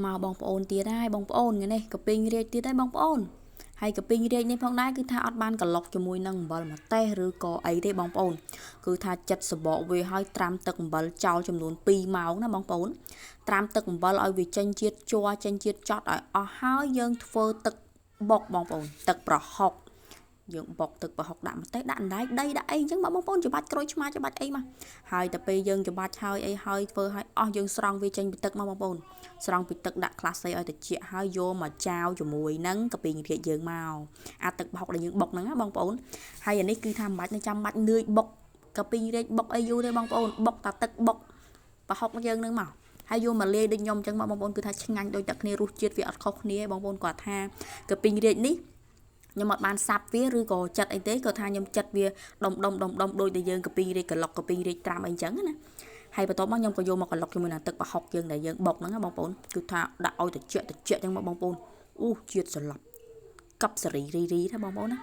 មកបងប្អូនទៀតហើយបងប្អូននេះកាពីងរាជទៀតហើយបងប្អូនហើយកាពីងរាជនេះផងដែរគឺថាអត់បានកឡុកជាមួយនឹងអំបិលម្ទេសឬក៏អីទេបងប្អូនគឺថាចិត្តសបកវាឲ្យត្រាំទឹកអំបិលចោលចំនួន2ម៉ោងណាបងប្អូនត្រាំទឹកអំបិលឲ្យវាចេញជាតិជ័រចេញជាតិចត់ឲ្យអស់ហើយយើងធ្វើទឹកបុកបងប្អូនទឹកប្រហុកយើងបុកទឹកប្រហុកដាក់ម្ទេសដាក់អណ្ដែកដីដាក់អីអញ្ចឹងបងប្អូនច្បាច់ក្រូចឆ្មាច្បាច់អីមកហើយទៅពេលយើងច្បាច់ហើយអីហើយធ្វើឲ្យអស់យើងស្រង់វាចេញពីទឹកមកបងប្អូនស្រង់ពីទឹកដាក់ក្លាសីឲ្យត្រជាក់ហើយយកមកចាវជាមួយនឹងកាពីងរាជយើងមកអាទឹកប្រហុកដែលយើងបុកហ្នឹងណាបងប្អូនហើយអានេះគឺថាមិនបាច់នៅចាំបាច់នឿយបុកកាពីងរាជបុកអីយូរទេបងប្អូនបុកតែទឹកបុកប្រហុកយើងហ្នឹងមកហើយយកមកលាយដូចខ្ញុំអញ្ចឹងបងប្អូនគឺថាឆ្ងាញ់ដូចតែគ្នារសជាតិវាអត់ខុសគ្នាបងប្អូនគាត់ថាកាពីងរាជនេះខ្ញុំអត់បានសាប់វាឬក៏ចិត្តអីទេគាត់ថាខ្ញុំចិត្តវាដុំដូចតែយើងកាពីងរាជក្លុកកាពីងរាជត្រាំអីចឹងណាហើយបន្ទាប់មកខ្ញុំក៏យកមកក្លុកជាមួយនឹងទឹកប្រហុកយើងដែលយើងបុកហ្នឹងណាបងប្អូនគឺថាដាក់ឲ្យត្រជាក់ចឹងមកបងប្អូនជាតិស្លាប់កັບសេរីរីថាបងប្អូនណា